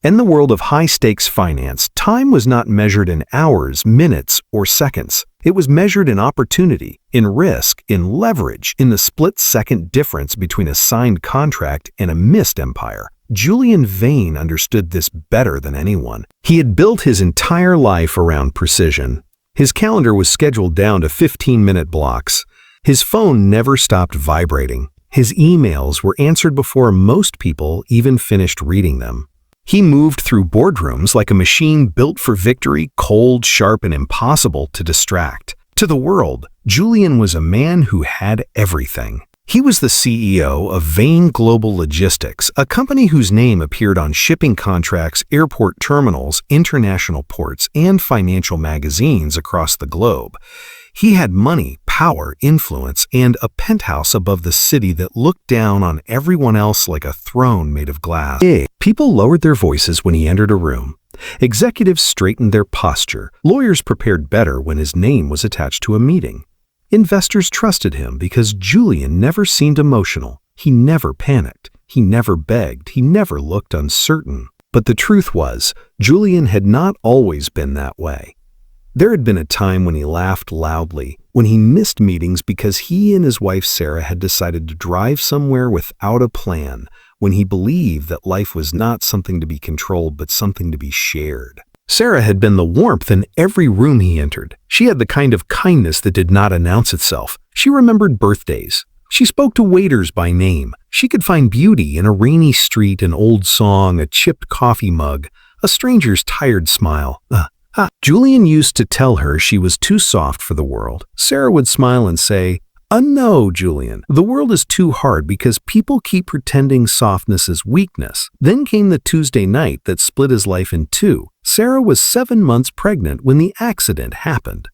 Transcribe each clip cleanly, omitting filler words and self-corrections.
In the world of high-stakes finance, time was not measured in hours, minutes, or seconds. It was measured in opportunity, in risk, in leverage, in the split-second difference between a signed contract and a missed empire. Julian Vane understood this better than anyone. He had built his entire life around precision. His calendar was scheduled down to 15-minute blocks. His phone never stopped vibrating. His emails were answered before most people even finished reading them. He moved through boardrooms like a machine built for victory, cold, sharp, and impossible to distract. To the world, Julian was a man who had everything. He was the CEO of Vane Global Logistics, a company whose name appeared on shipping contracts, airport terminals, international ports, and financial magazines across the globe. He had money, power, influence, and a penthouse above the city that looked down on everyone else like a throne made of glass. People lowered their voices when he entered a room. Executives straightened their posture. Lawyers prepared better when his name was attached to a meeting. Investors trusted him because Julian never seemed emotional. He never panicked. He never begged. He never looked uncertain. But the truth was, Julian had not always been that way. There had been a time when he laughed loudly, when he missed meetings because he and his wife Sarah had decided to drive somewhere without a plan, when he believed that life was not something to be controlled but something to be shared. Sarah had been the warmth in every room he entered. She had the kind of kindness that did not announce itself. She remembered birthdays. She spoke to waiters by name. She could find beauty in a rainy street, an old song, a chipped coffee mug, a stranger's tired smile. Julian used to tell her she was too soft for the world. Sarah would smile and say, "No, Julian, the world is too hard because people keep pretending softness is weakness." Then came the Tuesday night that split his life in two. Sarah was 7 months pregnant when the accident happened.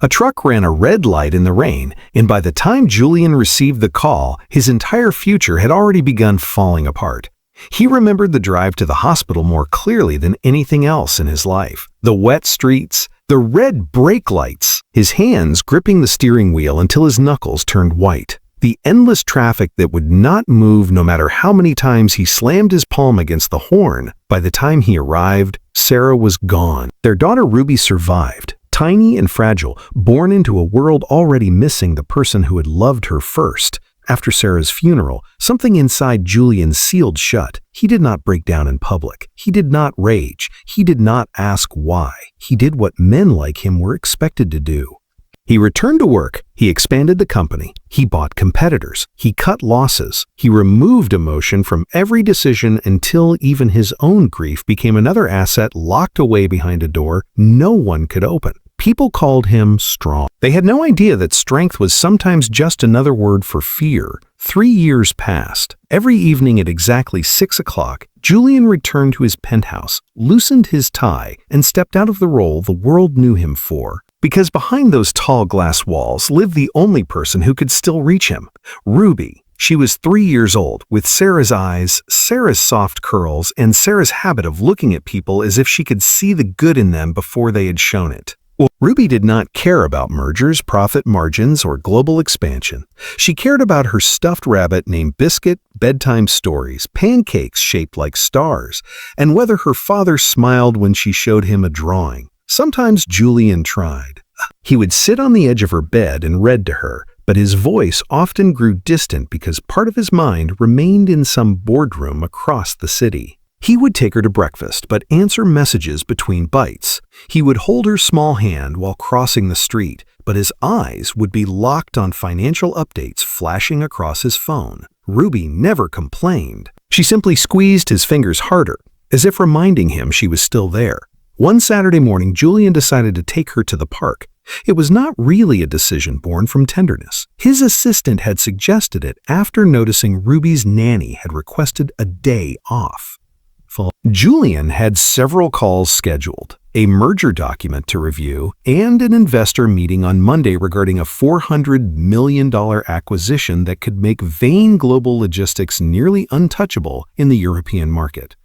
A truck ran a red light in the rain, and by the time Julian received the call, his entire future had already begun falling apart. He remembered the drive to the hospital more clearly than anything else in his life. The wet streets, the red brake lights, his hands gripping the steering wheel until his knuckles turned white. The endless traffic that would not move no matter how many times he slammed his palm against the horn. By the time he arrived, Sarah was gone. Their daughter Ruby survived, tiny and fragile, born into a world already missing the person who had loved her first. After Sarah's funeral, something inside Julian sealed shut. He did not break down in public. He did not rage. He did not ask why. He did what men like him were expected to do. He returned to work. He expanded the company. He bought competitors. He cut losses. He removed emotion from every decision until even his own grief became another asset locked away behind a door no one could open. People called him strong. They had no idea that strength was sometimes just another word for fear. 3 years passed. Every evening at exactly 6 o'clock, Julian returned to his penthouse, loosened his tie, and stepped out of the role the world knew him for. Because behind those tall glass walls lived the only person who could still reach him, Ruby. She was 3 years old, with Sarah's eyes, Sarah's soft curls, and Sarah's habit of looking at people as if she could see the good in them before they had shown it. Ruby did not care about mergers, profit margins, or global expansion. She cared about her stuffed rabbit named Biscuit, bedtime stories, pancakes shaped like stars, and whether her father smiled when she showed him a drawing. Sometimes Julian tried. He would sit on the edge of her bed and read to her, but his voice often grew distant because part of his mind remained in some boardroom across the city. He would take her to breakfast, but answer messages between bites. He would hold her small hand while crossing the street, but his eyes would be locked on financial updates flashing across his phone. Ruby never complained. She simply squeezed his fingers harder, as if reminding him she was still there. One Saturday morning, Julian decided to take her to the park. It was not really a decision born from tenderness. His assistant had suggested it after noticing Ruby's nanny had requested a day off. Julian had several calls scheduled, a merger document to review, and an investor meeting on Monday regarding a $400 million acquisition that could make Vane Global Logistics nearly untouchable in the European market.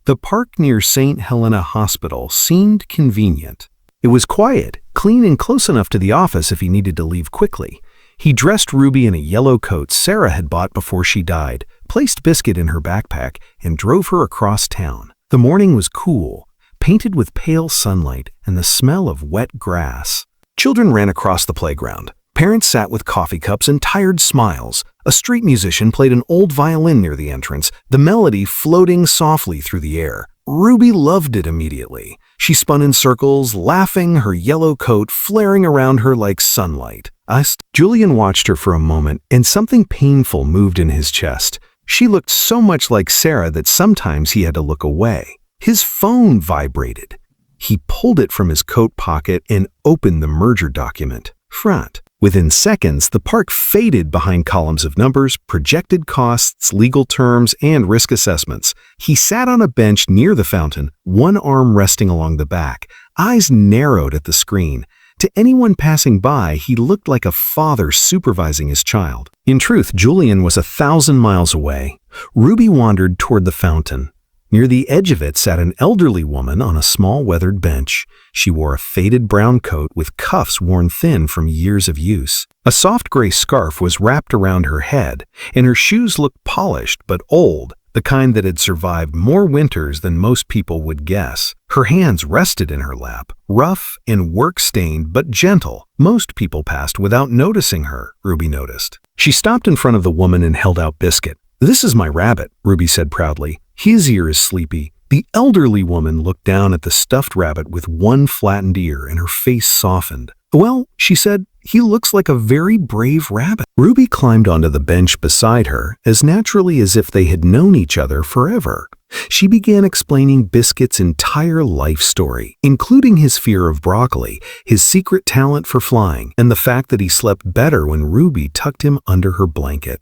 The park near St. Helena Hospital seemed convenient. It was quiet, clean, and close enough to the office if he needed to leave quickly. He dressed Ruby in a yellow coat Sarah had bought before she died, placed Biscuit in her backpack, and drove her across town. The morning was cool, painted with pale sunlight and the smell of wet grass. Children ran across the playground. Parents sat with coffee cups and tired smiles. A street musician played an old violin near the entrance, the melody floating softly through the air. Ruby loved it immediately. She spun in circles, laughing, her yellow coat flaring around her like sunlight. Julian watched her for a moment, and something painful moved in his chest. She looked so much like Sarah that sometimes he had to look away. His phone vibrated. He pulled it from his coat pocket and opened the merger document. Front. Within seconds, the park faded behind columns of numbers, projected costs, legal terms, and risk assessments. He sat on a bench near the fountain, one arm resting along the back, eyes narrowed at the screen. To anyone passing by, he looked like a father supervising his child. In truth, Julian was 1,000 miles away. Ruby wandered toward the fountain. Near the edge of it sat an elderly woman on a small weathered bench. She wore a faded brown coat with cuffs worn thin from years of use. A soft gray scarf was wrapped around her head, and her shoes looked polished but old, the kind that had survived more winters than most people would guess. Her hands rested in her lap, rough and work-stained but gentle. Most people passed without noticing her, Ruby noticed. She stopped in front of the woman and held out Biscuit. "This is my rabbit," Ruby said proudly. "His ear is sleepy." The elderly woman looked down at the stuffed rabbit with one flattened ear, and her face softened. "Well," she said, "he looks like a very brave rabbit." Ruby climbed onto the bench beside her, as naturally as if they had known each other forever. She began explaining Biscuit's entire life story, including his fear of broccoli, his secret talent for flying, and the fact that he slept better when Ruby tucked him under her blanket.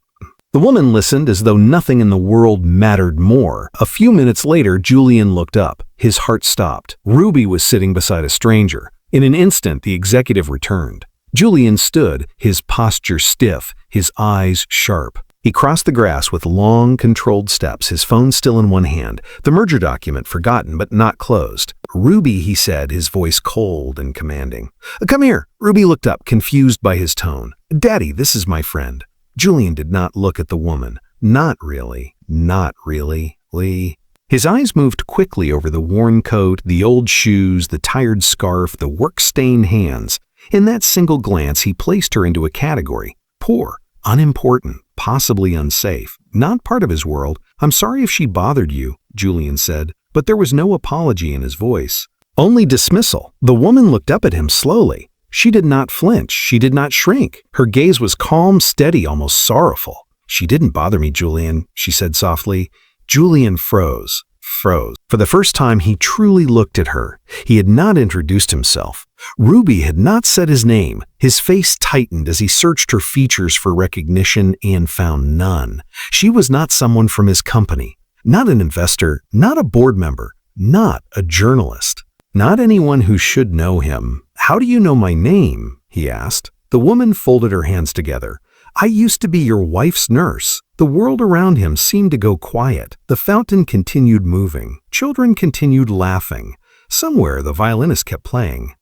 The woman listened as though nothing in the world mattered more. A few minutes later, Julian looked up. His heart stopped. Ruby was sitting beside a stranger. In an instant, the executive returned. Julian stood, his posture stiff, his eyes sharp. He crossed the grass with long, controlled steps, his phone still in one hand, the merger document forgotten but not closed. "Ruby," he said, his voice cold and commanding. "Come here." Ruby looked up, confused by his tone. "Daddy, this is my friend." Julian did not look at the woman. Not really. Not really. Lee. His eyes moved quickly over the worn coat, the old shoes, the tired scarf, the work-stained hands. In that single glance, he placed her into a category. Poor, unimportant, possibly unsafe. Not part of his world. "I'm sorry if she bothered you," Julian said, but there was no apology in his voice. Only dismissal. The woman looked up at him slowly. She did not flinch. She did not shrink. Her gaze was calm, steady, almost sorrowful. "She didn't bother me, Julian," she said softly. Julian froze. For the first time, he truly looked at her. He had not introduced himself. Ruby had not said his name. His face tightened as he searched her features for recognition and found none. She was not someone from his company. Not an investor. Not a board member. Not a journalist. Not anyone who should know him. "How do you know my name?" he asked. The woman folded her hands together. "I used to be your wife's nurse." The world around him seemed to go quiet. The fountain continued moving. Children continued laughing. Somewhere the violinist kept playing.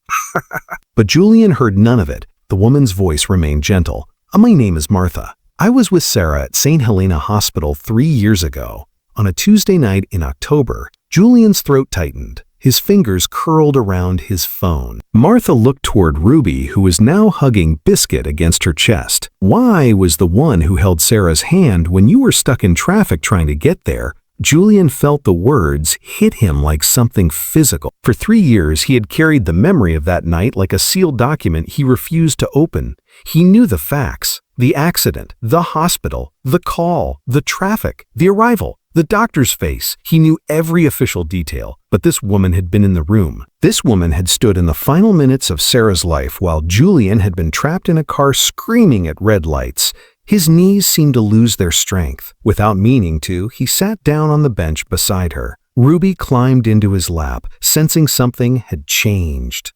But Julian heard none of it. The woman's voice remained gentle. "My name is Martha. I was with Sarah at St. Helena Hospital 3 years ago." On a Tuesday night in October, Julian's throat tightened. His fingers curled around his phone. Martha looked toward Ruby, who was now hugging Biscuit against her chest. "Why was the one who held Sarah's hand when you were stuck in traffic trying to get there?" Julian felt the words hit him like something physical. For 3 years, he had carried the memory of that night like a sealed document he refused to open. He knew the facts, the accident, the hospital, the call, the traffic, the arrival, the doctor's face. He knew every official detail, but this woman had been in the room. This woman had stood in the final minutes of Sarah's life while Julian had been trapped in a car screaming at red lights. His knees seemed to lose their strength. Without meaning to, he sat down on the bench beside her. Ruby climbed into his lap, sensing something had changed.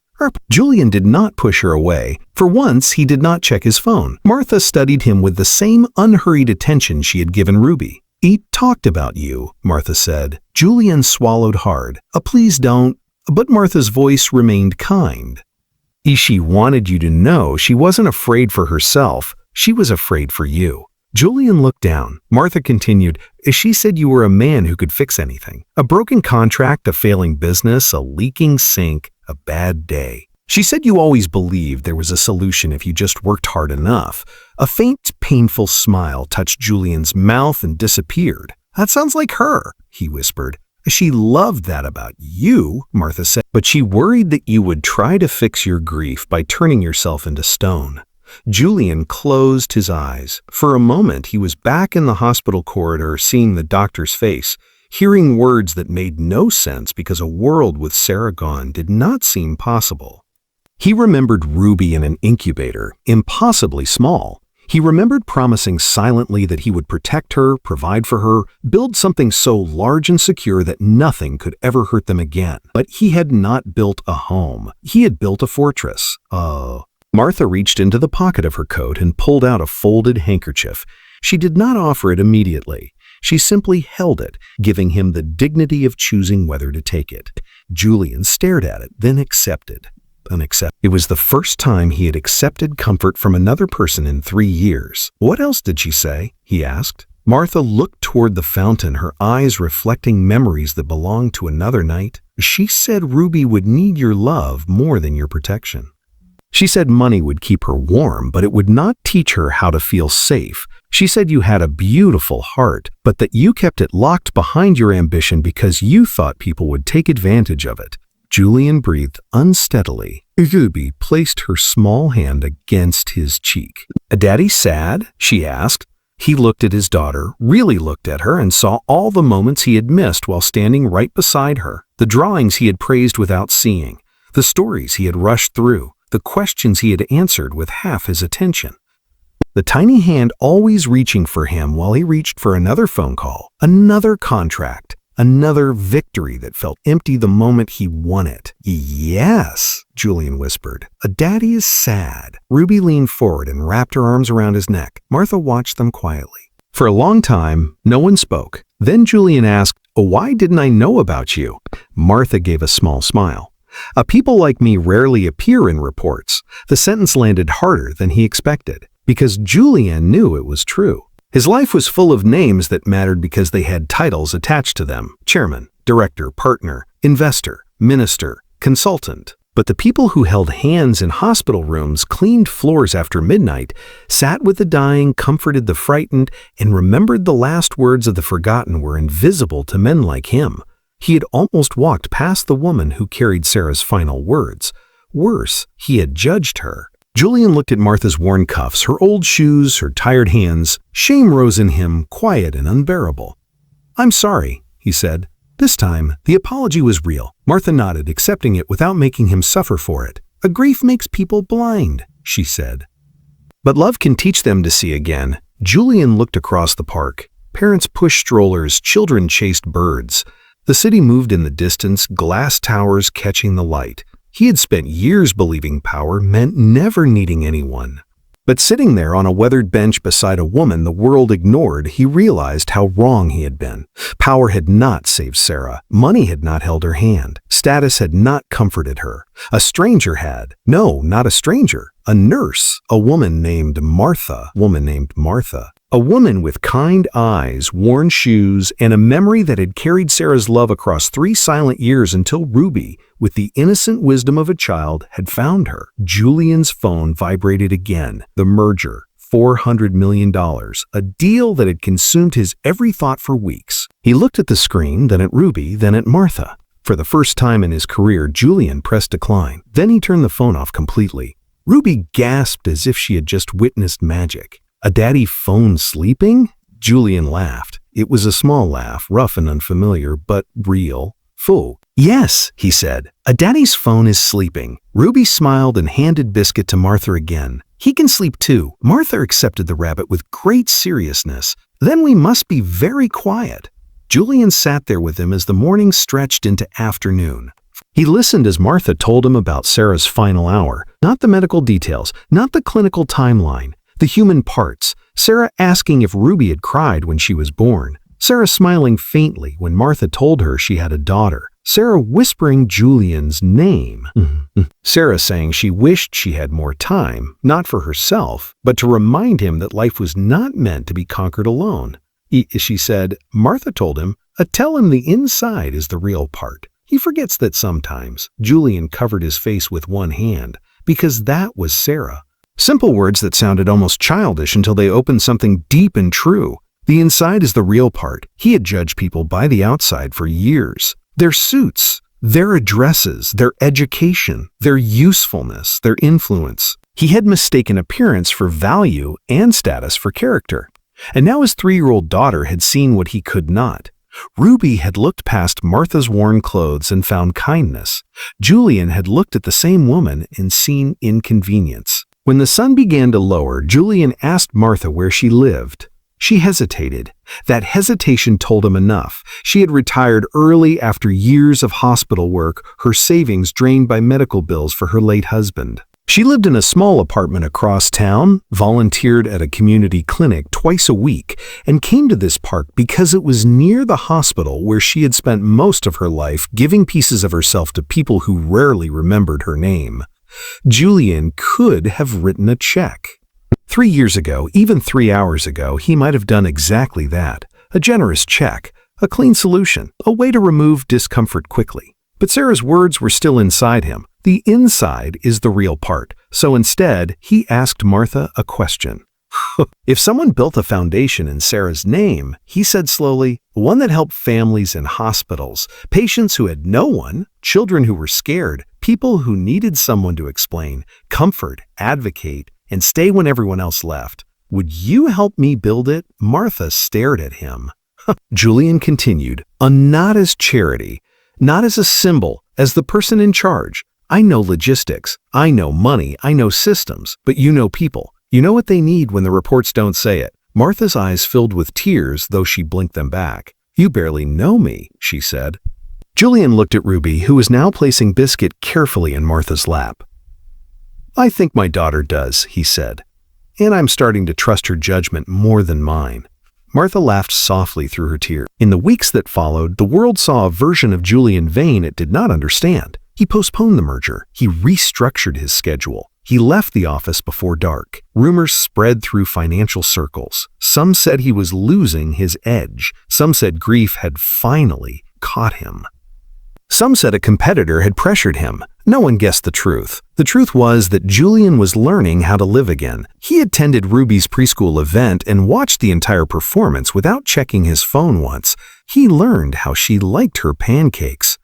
Julian did not push her away. For once, he did not check his phone. Martha studied him with the same unhurried attention she had given Ruby. "He talked about you," Martha said. Julian swallowed hard. "Please don't." But Martha's voice remained kind. "She wanted you to know she wasn't afraid for herself. She was afraid for you." Julian looked down. Martha continued, "She said you were a man who could fix anything. A broken contract, a failing business, a leaking sink, a bad day. She said you always believed there was a solution if you just worked hard enough." A faint, painful smile touched Julian's mouth and disappeared. "That sounds like her," he whispered. "She loved that about you," Martha said, "but she worried that you would try to fix your grief by turning yourself into stone." Julian closed his eyes. For a moment, he was back in the hospital corridor, seeing the doctor's face, hearing words that made no sense because a world with Sarah gone did not seem possible. He remembered Ruby in an incubator, impossibly small. He remembered promising silently that he would protect her, provide for her, build something so large and secure that nothing could ever hurt them again. But he had not built a home. He had built a fortress. Martha reached into the pocket of her coat and pulled out a folded handkerchief. She did not offer it immediately. She simply held it, giving him the dignity of choosing whether to take it. Julian stared at it, then accepted. It was the first time he had accepted comfort from another person in 3 years. "What else did she say?" he asked. Martha looked toward the fountain, her eyes reflecting memories that belonged to another night. "She said Ruby would need your love more than your protection. She said money would keep her warm, but it would not teach her how to feel safe. She said you had a beautiful heart, but that you kept it locked behind your ambition because you thought people would take advantage of it." Julian breathed unsteadily. Ruby placed her small hand against his cheek. "Daddy sad?" she asked. He looked at his daughter, really looked at her, and saw all the moments he had missed while standing right beside her, the drawings he had praised without seeing, the stories he had rushed through, the questions he had answered with half his attention. The tiny hand always reaching for him while he reached for another phone call, another contract, another victory that felt empty the moment he won it. "Yes," Julian whispered. "A daddy is sad." Ruby leaned forward and wrapped her arms around his neck. Martha watched them quietly. For a long time, no one spoke. Then Julian asked, "Why didn't I know about you?" Martha gave a small smile. "People like me rarely appear in reports." The sentence landed harder than he expected, because Julian knew it was true. His life was full of names that mattered because they had titles attached to them: chairman, director, partner, investor, minister, consultant. But the people who held hands in hospital rooms, cleaned floors after midnight, sat with the dying, comforted the frightened, and remembered the last words of the forgotten were invisible to men like him. He had almost walked past the woman who carried Sarah's final words. Worse, he had judged her. Julian looked at Martha's worn cuffs, her old shoes, her tired hands. Shame rose in him, quiet and unbearable. "I'm sorry," he said. This time, the apology was real. Martha nodded, accepting it without making him suffer for it. "A grief makes people blind," she said. "But love can teach them to see again." Julian looked across the park. Parents pushed strollers, children chased birds. The city moved in the distance, glass towers catching the light. He had spent years believing power meant never needing anyone. But sitting there on a weathered bench beside a woman the world ignored, he realized how wrong he had been. Power had not saved Sarah. Money had not held her hand. Status had not comforted her. A stranger had. No, not a stranger. A nurse. A woman named Martha. A woman with kind eyes, worn shoes, and a memory that had carried Sarah's love across 3 silent years until Ruby, with the innocent wisdom of a child, had found her. Julian's phone vibrated again. The merger. $400 million. A deal that had consumed his every thought for weeks. He looked at the screen, then at Ruby, then at Martha. For the first time in his career, Julian pressed decline. Then he turned the phone off completely. Ruby gasped as if she had just witnessed magic. "A daddy phone sleeping?" Julian laughed. It was a small laugh, rough and unfamiliar, but real. "Fool." "Yes," he said. "A daddy's phone is sleeping." Ruby smiled and handed Biscuit to Martha again. "He can sleep too." Martha accepted the rabbit with great seriousness. "Then we must be very quiet." Julian sat there with him as the morning stretched into afternoon. He listened as Martha told him about Sarah's final hour, not the medical details, not the clinical timeline. The human parts. Sarah asking if Ruby had cried when she was born. Sarah smiling faintly when Martha told her she had a daughter. Sarah whispering Julian's name. Sarah saying she wished she had more time, not for herself, but to remind him that life was not meant to be conquered alone. She said, Martha told him, tell him the inside is the real part. He forgets that sometimes. Julian covered his face with one hand, because that was Sarah. Simple words that sounded almost childish until they opened something deep and true. The inside is the real part. He had judged people by the outside for years. Their suits, their addresses, their education, their usefulness, their influence. He had mistaken appearance for value and status for character. And now his 3-year-old daughter had seen what he could not. Ruby had looked past Martha's worn clothes and found kindness. Julian had looked at the same woman and seen inconvenience. When the sun began to lower, Julian asked Martha where she lived. She hesitated. That hesitation told him enough. She had retired early after years of hospital work, her savings drained by medical bills for her late husband. She lived in a small apartment across town, volunteered at a community clinic twice a week, and came to this park because it was near the hospital where she had spent most of her life giving pieces of herself to people who rarely remembered her name. Julian could have written a check. 3 years ago, even 3 hours ago, he might have done exactly that. A generous check, a clean solution, a way to remove discomfort quickly. But Sarah's words were still inside him. The inside is the real part. So instead, he asked Martha a question. If someone built a foundation in Sarah's name, he said slowly, one that helped families in hospitals, patients who had no one, children who were scared, people who needed someone to explain, comfort, advocate, and stay when everyone else left. Would you help me build it? Martha stared at him. Julian continued, not as charity, not as a symbol, as the person in charge. I know logistics, I know money, I know systems, but you know people. You know what they need when the reports don't say it. Martha's eyes filled with tears, though she blinked them back. You barely know me, she said. Julian looked at Ruby, who was now placing Biscuit carefully in Martha's lap. I think my daughter does, he said, and I'm starting to trust her judgment more than mine. Martha laughed softly through her tears. In the weeks that followed, the world saw a version of Julian Vane it did not understand. He postponed the merger. He restructured his schedule. He left the office before dark. Rumors spread through financial circles. Some said he was losing his edge. Some said grief had finally caught him. Some said a competitor had pressured him. No one guessed the truth. The truth was that Julian was learning how to live again. He attended Ruby's preschool event and watched the entire performance without checking his phone once. He learned how she liked her pancakes.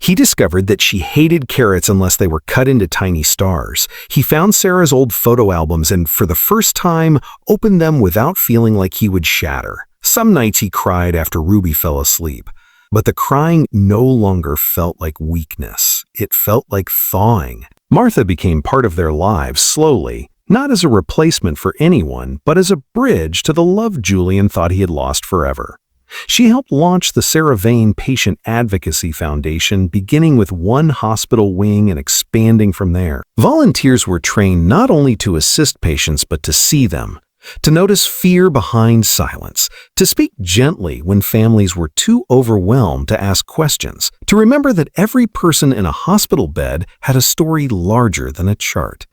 He discovered that she hated carrots unless they were cut into tiny stars. He found Sarah's old photo albums and, for the first time, opened them without feeling like he would shatter. Some nights he cried after Ruby fell asleep. But the crying no longer felt like weakness. It felt like thawing. Martha became part of their lives slowly, not as a replacement for anyone, but as a bridge to the love Julian thought he had lost forever. She helped launch the Sarah Vane Patient Advocacy Foundation, beginning with one hospital wing and expanding from there. Volunteers were trained not only to assist patients but to see them, to notice fear behind silence, to speak gently when families were too overwhelmed to ask questions, to remember that every person in a hospital bed had a story larger than a chart.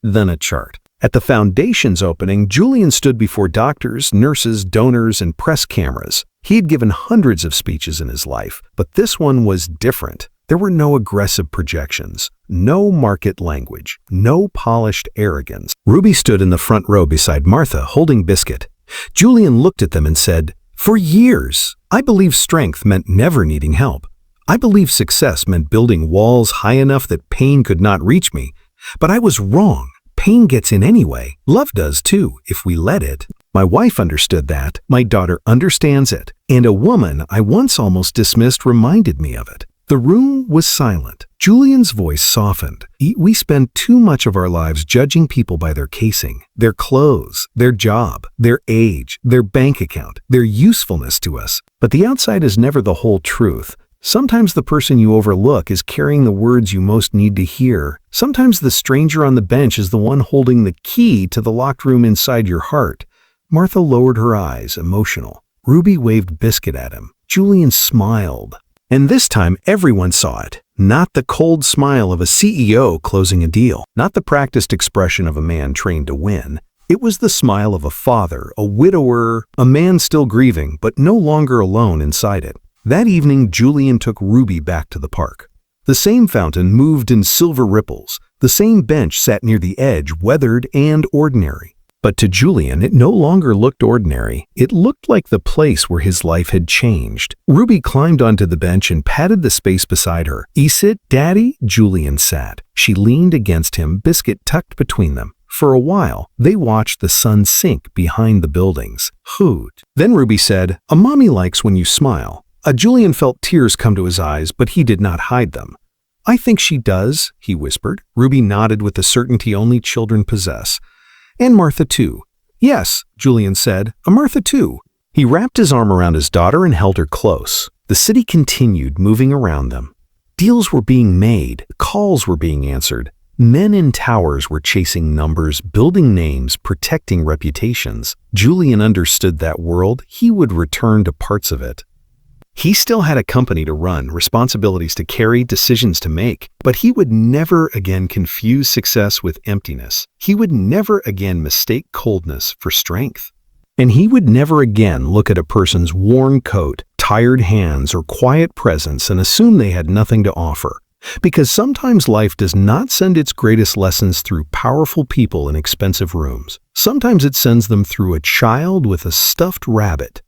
At the foundation's opening, Julian stood before doctors, nurses, donors, and press cameras. He had given hundreds of speeches in his life, but this one was different. There were no aggressive projections, no market language, no polished arrogance. Ruby stood in the front row beside Martha, holding Biscuit. Julian looked at them and said, "For years, I believed strength meant never needing help. I believed success meant building walls high enough that pain could not reach me. But I was wrong. Pain gets in anyway. Love does too, if we let it. My wife understood that. My daughter understands it. And a woman I once almost dismissed reminded me of it." The room was silent. Julian's voice softened. We spend too much of our lives judging people by their casing, their clothes, their job, their age, their bank account, their usefulness to us. But the outside is never the whole truth. Sometimes the person you overlook is carrying the words you most need to hear. Sometimes the stranger on the bench is the one holding the key to the locked room inside your heart. Martha lowered her eyes, emotional. Ruby waved Biscuit at him. Julian smiled. And this time everyone saw it. Not the cold smile of a CEO closing a deal, not the practiced expression of a man trained to win. It was the smile of a father, a widower, a man still grieving, but no longer alone inside it. That evening, Julian took Ruby back to the park. The same fountain moved in silver ripples. The same bench sat near the edge, weathered and ordinary. But to Julian, it no longer looked ordinary. It looked like the place where his life had changed. Ruby climbed onto the bench and patted the space beside her. "You sit, Daddy?" Julian sat. She leaned against him, biscuit tucked between them. For a while, they watched the sun sink behind the buildings. Hoot. Then Ruby said, "A mommy likes when you smile." Julian felt tears come to his eyes, but he did not hide them. "I think she does," he whispered. Ruby nodded with the certainty only children possess. "And Martha too." "Yes," Julian said, "Martha too." He wrapped his arm around his daughter and held her close. The city continued moving around them. Deals were being made, calls were being answered. Men in towers were chasing numbers, building names, protecting reputations. Julian understood that world. He would return to parts of it. He still had a company to run, responsibilities to carry, decisions to make, but he would never again confuse success with emptiness. He would never again mistake coldness for strength. And he would never again look at a person's worn coat, tired hands, or quiet presence and assume they had nothing to offer. Because sometimes life does not send its greatest lessons through powerful people in expensive rooms. Sometimes it sends them through a child with a stuffed rabbit,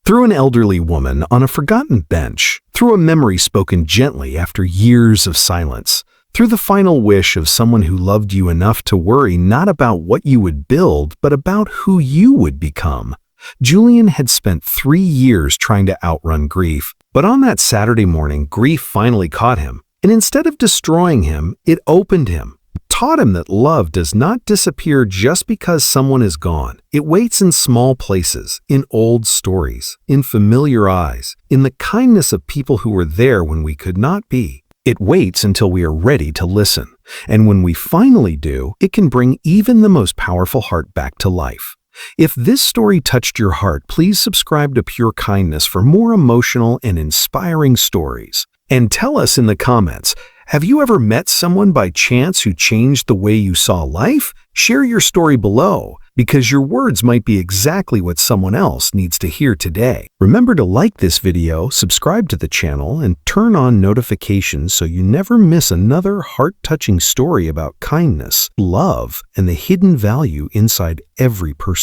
through an elderly woman on a forgotten bench, through a memory spoken gently after years of silence, through the final wish of someone who loved you enough to worry not about what you would build, but about who you would become. Julian had spent 3 years trying to outrun grief, but on that Saturday morning, grief finally caught him. And instead of destroying him, it opened him, taught him that love does not disappear just because someone is gone. It waits in small places, in old stories, in familiar eyes, in the kindness of people who were there when we could not be. It waits until we are ready to listen. And when we finally do, it can bring even the most powerful heart back to life. If this story touched your heart, please subscribe to Pure Kindness for more emotional and inspiring stories. And tell us in the comments, have you ever met someone by chance who changed the way you saw life? Share your story below, because your words might be exactly what someone else needs to hear today. Remember to like this video, subscribe to the channel, and turn on notifications so you never miss another heart-touching story about kindness, love, and the hidden value inside every person.